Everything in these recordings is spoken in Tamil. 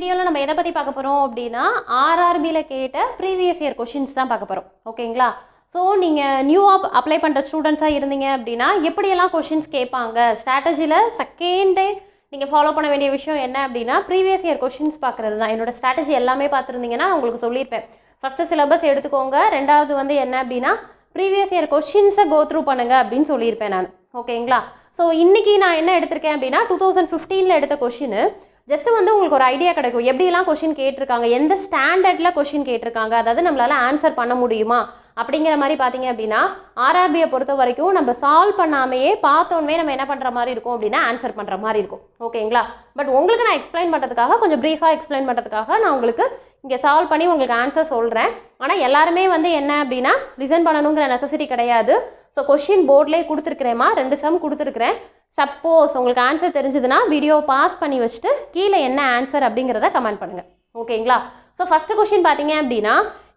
வீடியோவில் நம்ம எதை பற்றி பார்க்க போகிறோம் அப்படின்னா ஆர்ஆர்பியில் கேட்ட ப்ரீவியஸ் இயர் கொஷின்ஸ் தான் பார்க்க போகிறோம். ஓகேங்களா? ஸோ நீங்கள் நியூவாக அப்ளை பண்ணுற ஸ்டூடெண்ட்ஸாக இருந்தீங்க அப்படின்னா எப்படியெல்லாம் கொஷின்ஸ் கேட்பாங்க, ஸ்ட்ராட்டஜியில் செகண்டே நீங்கள் ஃபாலோ பண்ண வேண்டிய விஷயம் என்ன அப்படின்னா ப்ரீவியஸ் இயர் கொஷின்ஸ் பார்க்குறது தான். என்னோடய ஸ்ட்ராட்டஜி எல்லாமே பார்த்துருந்தீங்கன்னா உங்களுக்கு சொல்லியிருப்பேன். ஃபஸ்ட்டு சிலபஸ் எடுத்துக்கோங்க, ரெண்டாவது வந்து என்ன அப்படின்னா ப்ரீவியஸ் இயர் கொஷின்ஸை கோ த்ரூ பண்ணுங்கள் அப்படின்னு சொல்லியிருப்பேன் நான். ஓகேங்களா? ஸோ இன்றைக்கி நான் என்ன எடுத்திருக்கேன் அப்படின்னா 2015 எடுத்த கொஷின். ஜஸ்ட்டு வந்து உங்களுக்கு ஒரு ஐடியா கிடைக்கும் எப்படிலாம் கொஷின் கேட்டிருக்காங்க, எந்த ஸ்டாண்டர்டில் கொஷின் கேட்டிருக்காங்க, அதாவது நம்மளால் ஆன்சர் பண்ண முடியுமா அப்படிங்கிற மாதிரி பார்த்தீங்க அப்படின்னா ஆர்ஆர்பியை பொறுத்த வரைக்கும் நம்ம சால்வ் பண்ணாமையே பார்த்தோன்னே நம்ம என்ன பண்ணுற மாதிரி இருக்கும் அப்படின்னா ஆன்சர் பண்ணுற மாதிரி இருக்கும். ஓகேங்களா? பட் உங்களுக்கு நான் எக்ஸ்பிளைன் பண்ணுறதுக்காக, கொஞ்சம் ப்ரீஃபாக எக்ஸ்பிளைன் பண்ணுறதுக்காக நான் உங்களுக்கு இங்கே சால்வ் பண்ணி உங்களுக்கு ஆன்சர் சொல்கிறேன். ஆனால் எல்லாருமே வந்து என்ன அப்படின்னா லிசன் பண்ணணுங்கிற நெசசிட்டி கிடையாது. ஸோ கொஷின் போர்ட்லேயே கொடுத்துருக்குறேம்மா, 2 சம் கொடுத்துருக்குறேன். சப்போஸ் உங்களுக்கு ஆன்சர் தெரிஞ்சதுன்னா வீடியோ பாஸ் பண்ணி வச்சுட்டு கீழே என்ன ஆன்சர் அப்படிங்கிறத கமெண்ட் பண்ணுங்கள். ஓகேங்களா? ஸோ ஃபஸ்ட்டு கொஷின் பார்த்தீங்க அப்படின்னா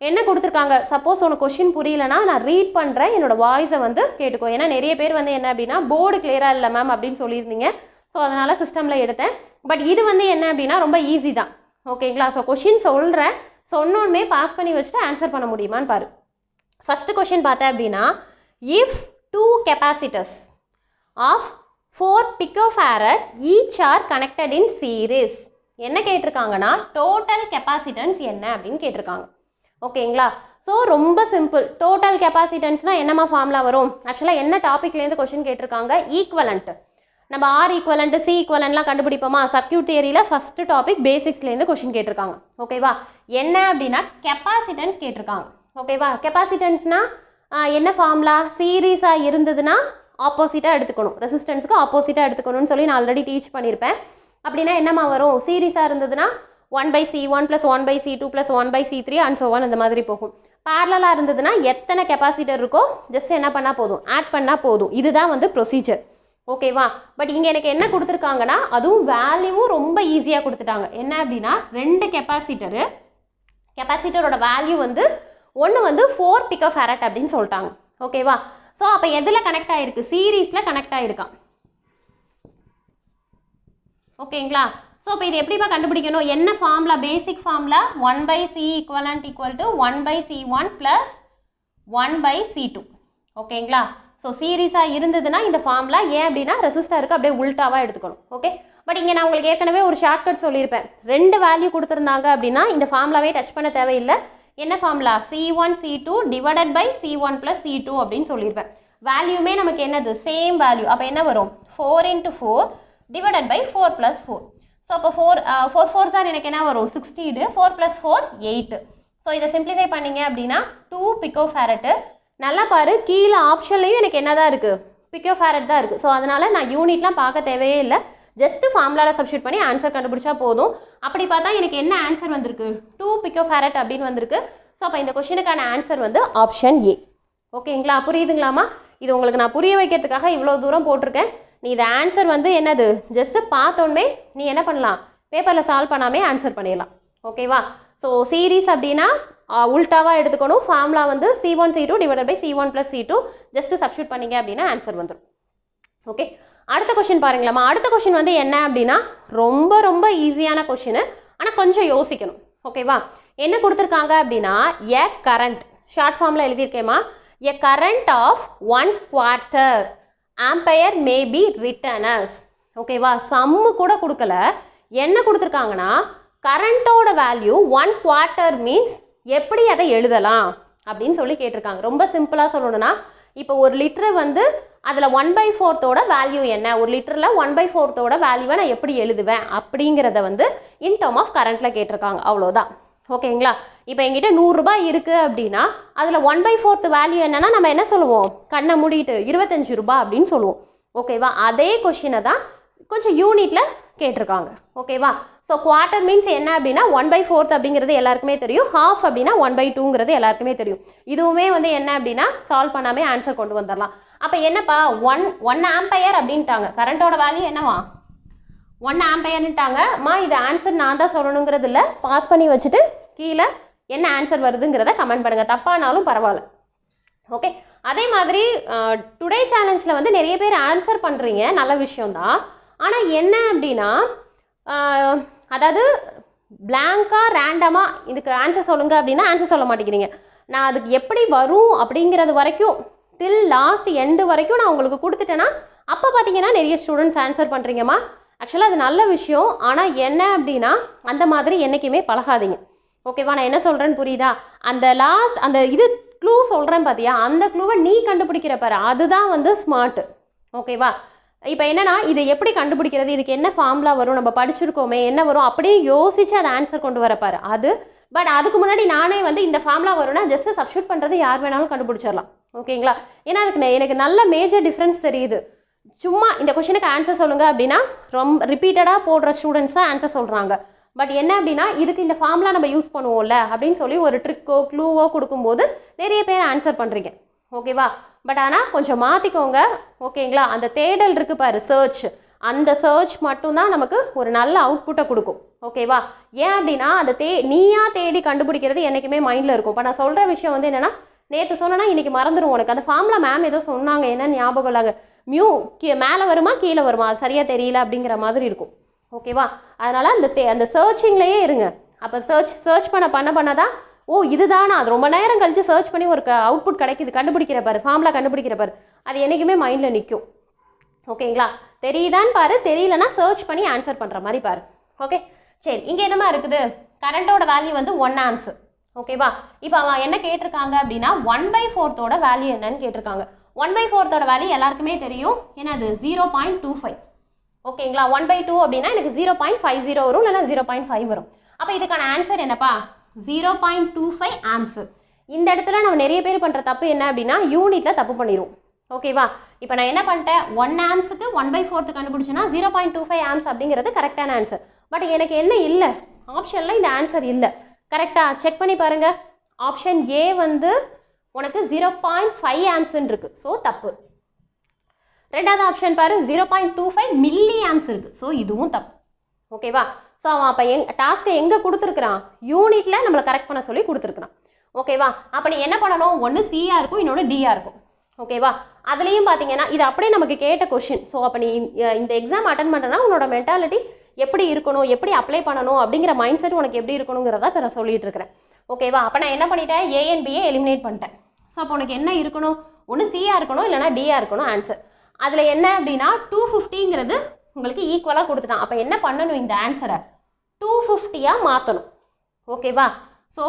என்ன கொடுத்துருக்காங்க, சப்போஸ் உனக்கு கொஷின் புரியலனா நான் ரீட் பண்ணுறேன், என்னோடய வாய்ஸை வந்து கேட்டுக்கோ. ஏன்னா நிறைய பேர் வந்து என்ன அப்படின்னா போர்டு கிளியராக இல்லை மேம் அப்படின்னு சொல்லியிருந்தீங்க. ஸோ அதனால் சிஸ்டமில் எடுத்தேன். பட் இது வந்து என்ன அப்படின்னா ரொம்ப ஈஸி தான். ஓகேங்களா? ஸோ கொஷின் சொல்கிறேன், சொன்னோன்னே பாஸ் பண்ணி வச்சுட்டு ஆன்சர் பண்ண முடியுமான்னு பாரு. ஃபஸ்ட்டு கொஷின் பார்த்தேன் அப்படின்னா if 2 capacitors of 4 picofarad each are connected in series. என்ன கேட்டிருக்காங்கன்னா டோட்டல் கெப்பாசிட்டன்ஸ் என்ன அப்படின்னு கேட்டிருக்காங்க. ஓகேங்களா? ஸோ ரொம்ப சிம்பிள். டோட்டல் கெப்பாசிட்டன்ஸ்னால் என்னம்மா ஃபார்முலா வரும்? ஆக்சுவலாக என்ன டாப்பிக்லேருந்து கொஷின் கேட்டிருக்காங்க, ஈக்குவலண்ட். நம்ம ஆர் ஈக்குவலண்ட் சி ஈக்குவலண்ட்லாம் கண்டுபிடிப்போமா? சர்க்யூட் தியரியில் ஃபஸ்ட்டு டாபிக் பேசிக்ஸ்லேருந்து கொஷின் கேட்டிருக்காங்க. ஓகேவா? என்ன அப்படின்னா கெப்பாசிட்டன்ஸ் கேட்டிருக்காங்க. ஓகேவா? கெப்பாசிட்டன்ஸ்னால் என்ன ஃபார்முலா? சீரீஸாக இருந்ததுன்னா ஆப்போசிட்டாக எடுத்துக்கணும், ரெசிஸ்டன்ஸுக்கு ஆப்போசிட்டாக எடுத்துக்கணும்னு சொல்லி நான் ஆல்ரெடி டீச் பண்ணியிருப்பேன். அப்படின்னா என்னம்மா வரும்? சீரீஸாக இருந்ததுன்னா 1/C1 + 1/C2 + 1/C3 and so one அந்த மாதிரி போகும். பேரலாக இருந்ததுன்னா எத்தனை கெப்பாசிட்டர் இருக்கோ ஜஸ்ட் என்ன பண்ணால் போதும், ஆட் பண்ணால் போதும். இதுதான் வந்து ப்ரொசீஜர். ஓகேவா? பட் இங்கே எனக்கு என்ன கொடுத்துருக்காங்கன்னா அதுவும் வேல்யூவும் ரொம்ப ஈஸியாக கொடுத்துட்டாங்க. என்ன அப்படின்னா 2 கெப்பாசிட்டரோட வேல்யூ வந்து ஒன்று வந்து 4 picofarad அப்படின்னு சொல்லிட்டாங்க. ஓகேவா? ஸோ அப்போ எதில் கனெக்ட் ஆகிருக்கு? சீரீஸில் கனெக்ட் ஆகிருக்கான். ஓகேங்களா? ஸோ இப்போ இது எப்படிப்பா கண்டுபிடிக்கணும்? என்ன ஃபார்முலா? பேசிக் ஃபார்முலா 1/C = 1/C1 + 1/C2. ஓகேங்களா? ஸோ சீரீஸாக இருந்ததுன்னா இந்த ஃபார்முலா, ஏன் அப்படின்னா ரெசிஸ்டருக்கு அப்படியே உல்ட்டாவாக எடுத்துக்கணும். ஓகே? பட் இங்கே நான் உங்களுக்கு ஏற்கனவே ஒரு ஷார்ட்கட் சொல்லியிருப்பேன். 2 வேல்யூ கொடுத்துருந்தாங்க அப்படின்னா இந்த ஃபார்முலாவே டச் பண்ண தேவையில்லை. என்ன formula? C1 C2 / C1 + C2 அப்படின்னு சொல்லியிருப்பேன். வேல்யூமே நமக்கு என்னது? Same value. அப்போ என்ன வரும்? 4 × 4 / 4 + 4. ஸோ அப்போ 4 4 சார் எனக்கு என்ன வரும்? 16. 4 + 4 8. ஸோ இதை சிம்பிளிஃபை பண்ணிங்க அப்படின்னா 2 picofarad. நல்லா பாரு, கீழே ஆப்ஷன்லேயும் எனக்கு என்ன தான் இருக்குது? picofarad தான் இருக்குது. ஸோ அதனால் நான் யூனிட்லாம் பார்க்க தேவையே இல்லை. ஜஸ்ட்டு ஃபார்முலாவில் சப்ஸ்டியூட் பண்ணி ஆன்சர் கண்டுபிடிச்சா போதும். அப்படி பார்த்தா எனக்கு என்ன ஆன்சர் வந்திருக்கு? 2 picofarad அப்படின்னு வந்திருக்கு. ஸோ அப்போ இந்த கொஷினுக்கான ஆன்சர் வந்து ஆப்ஷன் ஏ. ஓகேங்களா? புரியுதுங்களாமா? இது உங்களுக்கு நான் புரிய வைக்கிறதுக்காக இவ்வளோ தூரம் போட்டிருக்கேன். நீ இந்த ஆன்சர் வந்து என்னது ஜஸ்ட்டு பார்த்தோன்னே நீ என்ன பண்ணலாம், பேப்பரில் சால்வ் பண்ணாமே ஆன்சர் பண்ணிடலாம். ஓகேவா? ஸோ சீரீஸ் அப்படின்னா உல்ட்டாவாக எடுத்துக்கணும். ஃபார்முலா வந்து C1 C2 / C1 + C2 just substitute பண்ணிங்க அப்படின்னா ஆன்சர் வந்துடும். ஓகே? அடுத்த கொஷின் பாருங்களாம்மா. அடுத்த கொஷின் வந்து என்ன அப்படின்னா ரொம்ப ரொம்ப ஈஸியான கொஷின், ஆனால் கொஞ்சம் யோசிக்கணும். ஓகேவா? என்ன கொடுத்துருக்காங்க அப்படின்னா எ கரண்ட், ஷார்ட் ஃபார்மில் எழுதியிருக்கேம்மா, a current of 1/4 ampere may be written as. ஓகேவா? சம்மு கூட கொடுக்கல. என்ன கொடுத்துருக்காங்கன்னா கரண்ட்டோட வேல்யூ 1/4 மீன்ஸ் எப்படி அதை எழுதலாம் அப்படின்னு சொல்லி கேட்டிருக்காங்க. ரொம்ப சிம்பிளாக சொல்லணும்னா இப்போ 1 லிட்டரு வந்து அதில் 1/4 வேல்யூ என்ன, 1 லிட்டரில் 1/4 வேல்யூவை நான் எப்படி எழுதுவேன் அப்படிங்கிறத வந்து இன் டர்ம் ஆஃப் கரண்ட்டில் கேட்டிருக்காங்க. அவ்வளோதான். ஓகேங்களா? இப்போ எங்கிட்ட 100 ரூபாய் இருக்குது அப்படின்னா அதில் 1/4 வேல்யூ என்னன்னா நம்ம என்ன சொல்லுவோம்? கண்ணை மூடிட்டு 25 ரூபாய் அப்படின்னு சொல்லுவோம். ஓகேவா? அதே கொஷினை தான் கொஞ்சம் யூனிட்டில் கேட்டிருக்காங்க. ஓகேவா? ஸோ குவார்ட்டர் மீன்ஸ் என்ன அப்படின்னா 1/4 அப்படிங்கிறது எல்லாருக்குமே தெரியும். ஹாஃப் அப்படின்னா 1/2ங்கிறது எல்லாருக்குமே தெரியும். இதுவுமே வந்து என்ன அப்படின்னா சால்வ் பண்ணாமே ஆன்சர் கொண்டு வந்துடலாம். அப்போ என்னப்பா 1 ஆம்பையர் அப்படின்ட்டாங்க. கரண்ட்டோட வேல்யூ என்னவா? 1 ஆம்பையர்ன்ட்டாங்க. இது ஆன்சர் நான் தான் சொல்லணுங்கிறது இல்லை, பாஸ் பண்ணி வச்சுட்டு கீழே என்ன ஆன்சர் வருதுங்கிறத கமெண்ட் பண்ணுங்கள். தப்பானாலும் பரவாயில்ல. ஓகே? அதே மாதிரி டுடே சேலஞ்சில் வந்து நிறைய பேர் ஆன்சர் பண்ணுறீங்க, நல்ல விஷயம்தான். ஆனால் என்ன அப்படின்னா அதாவது பிளாங்காக ரேண்டமாக இதுக்கு ஆன்சர் சொல்லுங்கள் அப்படின்னா ஆன்சர் சொல்ல மாட்டேங்கிறீங்க. நான் அதுக்கு எப்படி வரும் அப்படிங்கிறது வரைக்கும் டில் லாஸ்ட் எண்டு வரைக்கும் நான் உங்களுக்கு கொடுத்துட்டேன்னா அப்போ பார்த்தீங்கன்னா நிறைய ஸ்டூடெண்ட்ஸ் ஆன்சர் பண்ணுறீங்கம்மா. ஆக்சுவலாக அது நல்ல விஷயம். ஆனால் என்ன அப்படின்னா அந்த மாதிரி என்றைக்குமே பழகாதீங்க. ஓகேவா? நான் என்ன சொல்கிறேன்னு புரியுதா? அந்த லாஸ்ட் அந்த இது க்ளூ சொல்கிறேன் பார்த்தியா, அந்த க்ளூவை நீ கண்டுபிடிக்கிற பாரு, அதுதான் வந்து ஸ்மார்ட்டு. ஓகேவா? இப்போ என்னென்னா இது எப்படி கண்டுபிடிக்கிறது, இதுக்கு என்ன ஃபார்முலா வரும், நம்ம படிச்சிருக்கோமே என்ன வரும் அப்படின்னு யோசித்து அதை ஆன்சர் கொண்டு வரப்பாரு அது. பட் அதுக்கு முன்னாடி நானே வந்து இந்த ஃபார்முலா வரும்னா ஜஸ்ட்டு சப்ஸ்டியூட் பண்ணுறது யார் வேணாலும் கண்டுபிடிச்சிடலாம். ஓகேங்களா? ஏன்னா அதுக்கு எனக்கு நல்ல மேஜர் டிஃப்ரென்ஸ் தெரியுது. சும்மா இந்த கொஷனுக்கு ஆன்சர் சொல்லுங்கள் அப்படின்னா ரொம்ப ரிப்பீட்டடாக போடுற ஸ்டூடெண்ட்ஸ் தான் ஆன்சர் சொல்கிறாங்க. பட் என்ன அப்படின்னா இதுக்கு இந்த ஃபார்முலா நம்ம யூஸ் பண்ணுவோம்ல அப்படின்னு சொல்லி ஒரு ட்ரிக்கோ க்ளூவோ கொடுக்கும்போது நிறைய பேர் ஆன்சர் பண்ணுறீங்க. ஓகேவா? பட் ஆனால் கொஞ்சம் மாற்றிக்கோங்க. ஓகேங்களா? அந்த தேடல் இருக்குது பாரு, சர்ச், அந்த சர்ச் மட்டும்தான் நமக்கு ஒரு நல்ல அவுட்புட்டை கொடுக்கும். ஓகேவா? ஏன் அப்படின்னா அந்த நீயா தேடி கண்டுபிடிக்கிறது என்றைக்குமே மைண்டில் இருக்கும். இப்போ நான் சொல்கிற விஷயம் வந்து என்னென்னா நேற்று சொன்னேன்னா இன்றைக்கி மறந்துடும் உனக்கு. அந்த ஃபார்முலா மேம் ஏதோ சொன்னாங்க, என்ன ஞாபகம் இல்லாங்க, மியூ மேலே வருமா கீழே வருமா அது சரியாக தெரியல அப்படிங்கிற மாதிரி இருக்கும். ஓகேவா? அதனால் அந்த சர்ச்சிங்லேயே இருங்க. அப்போ சர்ச் பண்ண தான் ஓ இதுதானா, அது ரொம்ப நேரம் கழித்து சர்ச் பண்ணி ஒரு அவுட்புட் கிடைக்கிது, கண்டுபிடிக்கிற பாரு, ஃபார்முலா கண்டுபிடிக்கிற பாரு, அது என்றைக்குமே மைண்டில் நிற்கும். ஓகேங்களா? தெரியுதான்னு பாரு, தெரியலனா சர்ச் பண்ணி ஆன்சர் பண்ணுற மாதிரி பாரு. ஓகே சரி, இங்கே என்னமா இருக்குது, கரண்ட்டோட வேல்யூ வந்து 1 ஆம்ஸ். ஓகேவா? இப்போ அவன் என்ன கேட்டிருக்காங்க அப்படின்னா 1/4 வேல்யூ என்னன்னு கேட்டிருக்காங்க. 1/4 வேல்யூ எல்லாருக்குமே தெரியும், ஏன்னா அது 0.25. ஓகேங்களா? 1/2 அப்படின்னா எனக்கு 0.50 வரும், இல்லைனா 0.5 வரும். அப்போ இதுக்கான ஆன்சர் என்னப்பா, 0.25 ஆம்ஸ். இந்த இடத்துல நம்ம நிறைய பேர் பண்ணுற தப்பு என்ன அப்படின்னா யூனிட்டில் தப்பு பண்ணிடுவோம். ஓகேவா? இப்போ நான் என்ன பண்ணிட்டேன், 1 ஆம்ஸுக்கு 1/4 கண்டுபிடிச்சேன்னா 0.25 ஆம்ஸ் அப்படிங்கிறது கரெக்டான ஆன்சர். பட் எனக்கு என்ன இல்லை, ஆப்ஷனில் இந்த ஆன்சர் இல்லை. கரெக்டாக செக் பண்ணி பாருங்கள். ஆப்ஷன் ஏ வந்து உனக்கு 0.5 ஆம்ஸ்ன்னு இருக்குது, ஸோ தப்பு. ரெண்டாவது ஆப்ஷன் பாரு, 0.25 மில்லி ஆம்ஸ் இருக்குது, ஸோ இதுவும் தப்பு. ஓகேவா? ஸோ அவன் அப்போ டாஸ்க்கை எங்கே கொடுத்துருக்குறான், யூனிட்டில் நம்மளை கரெக்ட் பண்ண சொல்லி கொடுத்துருக்குறான். ஓகேவா? அப்போ நீ என்ன பண்ணணும், ஒன்று சியாக இருக்கும், இன்னொன்று டியாக இருக்கும். ஓகேவா? அதுலேயும் பார்த்தீங்கன்னா இது அப்படியே நமக்கு கேட்ட கொஷின். ஸோ அப்போ நீ இந்த எக்ஸாம் அட்டன் பண்ணுறனா உன்னோட மென்டாலிட்டி எப்படி இருக்கணும், எப்படி அப்ளை பண்ணணும் அப்படிங்கிற மைண்ட் செட் உனக்கு எப்படி இருக்கணுங்கிறத இப்போ நான் சொல்லிட்டு இருக்கிறேன். ஓகேவா? அப்போ நான் என்ன பண்ணிட்டேன், ஏஎன்பியை எலிமினேட் பண்ணிட்டேன். ஸோ அப்போ உனக்கு என்ன இருக்கணும், ஒன்று சியாக இருக்கணும், இல்லைனா டியாக இருக்கணும் ஆன்சர். அதில் என்ன அப்படின்னா 250ங்கிறது உங்களுக்கு ஈக்குவலாக கொடுத்துட்டான். அப்போ என்ன பண்ணணும், இந்த ஆன்சரை 250யாக மாற்றணும். ஓகேவா? ஸோ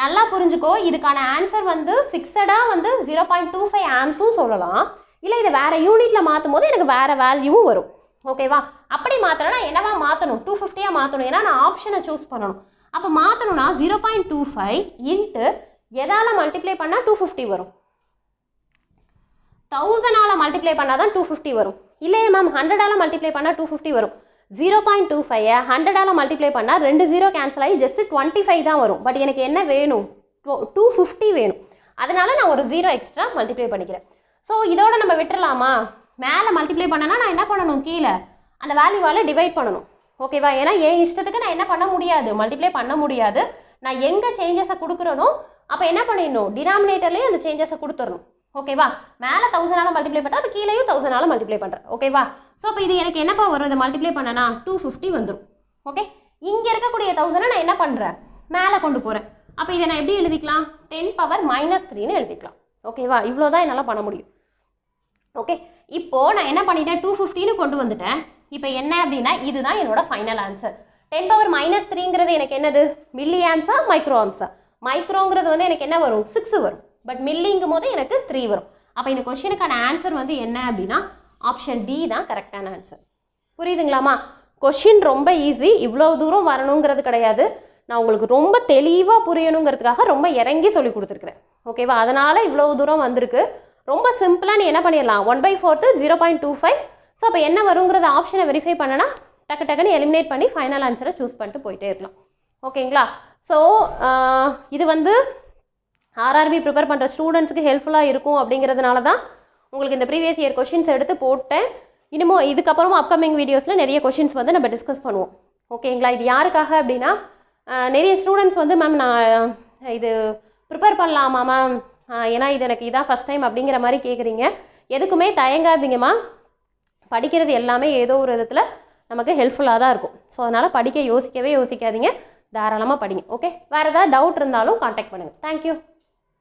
நல்லா புரிஞ்சுக்கோ, இதுக்கான ஆன்சர் வந்து ஃபிக்ஸடாக வந்து 0.25 ஆம்ஸும் சொல்லலாம், இல்லை இதை வேறு யூனிட்டில் மாற்றும் போது எனக்கு வேறு வேல்யூவும் வரும். ஓகேவா? அப்படி மாற்றணும்னா என்னவா மாற்றணும், 250யாக மாற்றணும். ஏன்னா நான் ஆப்ஷனை சூஸ் பண்ணணும். அப்போ மாற்றணும்னா 0.25 இன்ட்டு எதால் மல்டிப்ளை பண்ணால் 250 வரும், 1000ஆல் மல்டிப்ளை பண்ணால் தான் 250 வரும். இல்லையே மேம் 100ஆல் மல்டிப்ளை பண்ணால் 250 வரும். 0.25 100ஆல் மல்டிப்ளை பண்ணால் 2 0 கேன்சல் ஆகி ஜஸ்ட் 25 தான் வரும். பட் எனக்கு என்ன வேணும், 250 வேணும். அதனால் நான் ஒரு 0 எக்ஸ்ட்ரா மல்டிப்ளை பண்ணிக்கிறேன். ஸோ இதோட நம்ம விட்டுறலாமா, மேலே மல்டிப்ளை பண்ணனா நான் என்ன பண்ணணும், கீழே அந்த வேல்யூவால் டிவைட் பண்ணணும். ஓகேவா? ஏன்னா என் இஷ்டத்துக்கு நான் என்ன பண்ண முடியாது, மல்டிப்ளை பண்ண முடியாது. நான் எங்கே சேஞ்சஸை கொடுக்குறனோ அப்போ என்ன பண்ணிடணும், டினாமினேட்டர்லேயே அந்த சேஞ்சஸை கொடுத்துடணும். ஓகேவா? மேலே 1000ஆல் மல்டிப்ளை பண்ணுறேன், அப்போ கீழேயும் 1000ஆல் மல்டிப்ளை பண்ணுறேன். ஓகேவா? ஸோ இப்போ இது எனக்கு என்னப்பா வரும், இதை மல்டிப்ளை பண்ணனா 250 வந்துடும். ஓகே, இங்கே இருக்கக்கூடிய 1000 நான் என்ன பண்ணுறேன், மேலே கொண்டு போகிறேன். அப்போ இதை நான் எப்படி எழுதிக்கலாம், 10⁻³ எழுதிக்கலாம். ஓகேவா? இவ்வளோ தான் என்னால் பண்ண முடியும். ஓகே, இப்போது நான் என்ன பண்ணிட்டேன், 250ன்னு கொண்டு வந்துட்டேன். இப்போ என்ன அப்படின்னா இதுதான் என்னோட ஃபைனல் ஆன்சர். 10⁻³ எனக்கு என்னது, மில்லி ஆம்ஸா மைக்ரோ ஆம்ஸா? மைக்ரோங்கிறது வந்து எனக்கு என்ன வரும், 6 வரும். பட் மில்லிங்கும் போது எனக்கு 3 வரும். அப்போ இந்த கொஸ்டினுக்கான ஆன்சர் வந்து என்ன அப்படின்னா ஆப்ஷன் டி தான் கரெக்டான ஆன்சர். புரியுதுங்களாமா? கொஷின் ரொம்ப ஈஸி, இவ்வளோ தூரம் வரணுங்கிறது கிடையாது. நான் உங்களுக்கு ரொம்ப தெளிவாக புரியணுங்கிறதுக்காக ரொம்ப இறங்கி சொல்லி கொடுத்துருக்குறேன். ஓகேவா? அதனால் இவ்வளோ தூரம் வந்திருக்கு. ரொம்ப சிம்பிளாக நீ என்ன பண்ணிடலாம், 1/4 0.25. ஸோ அப்போ என்ன வருங்கிறத ஆப்ஷனை வெரிஃபை பண்ணனா டக்குன்னு எலிமினேட் பண்ணி ஃபைனல் ஆன்சரை சூஸ் பண்ணிட்டு போயிட்டே இருக்கலாம். ஓகேங்களா? ஸோ இது வந்து ஆர்ஆர்பி ப்ரிப்பேர் பண்ணுற ஸ்டூடெண்ட்ஸுக்கு ஹெல்ப்ஃபுல்லாக இருக்கும் அப்படிங்கிறதுனால தான் உங்களுக்கு இந்த ப்ரீவியஸ் இயர் கொஷின்ஸ் எடுத்து போட்டேன். இன்னமும் இதுக்கப்புறமா அப்கமிங் வீடியோஸில் நிறைய கொஷின்ஸ் வந்து நம்ம டிஸ்கஸ் பண்ணுவோம். ஓகேங்களா? இது யாருக்காக அப்படின்னா நிறைய ஸ்டூடெண்ட்ஸ் வந்து மேம் நான் இது ப்ரிப்பேர் பண்ணலாமா மேம், ஏன்னா இது எனக்கு இதான் ஃபஸ்ட் டைம் அப்படிங்கிற மாதிரி கேட்குறீங்க. எதுக்குமே தயங்காதீங்கம்மா, படிக்கிறது எல்லாமே ஏதோ ஒரு விதத்தில் நமக்கு ஹெல்ப்ஃபுல்லாக தான் இருக்கும். ஸோ அதனால் படிக்க யோசிக்காதீங்க, தாராளமாக படிங்க. ஓகே, வேறு ஏதாவது டவுட் இருந்தாலும் காண்டாக்ட் பண்ணுங்கள். தேங்க்யூ.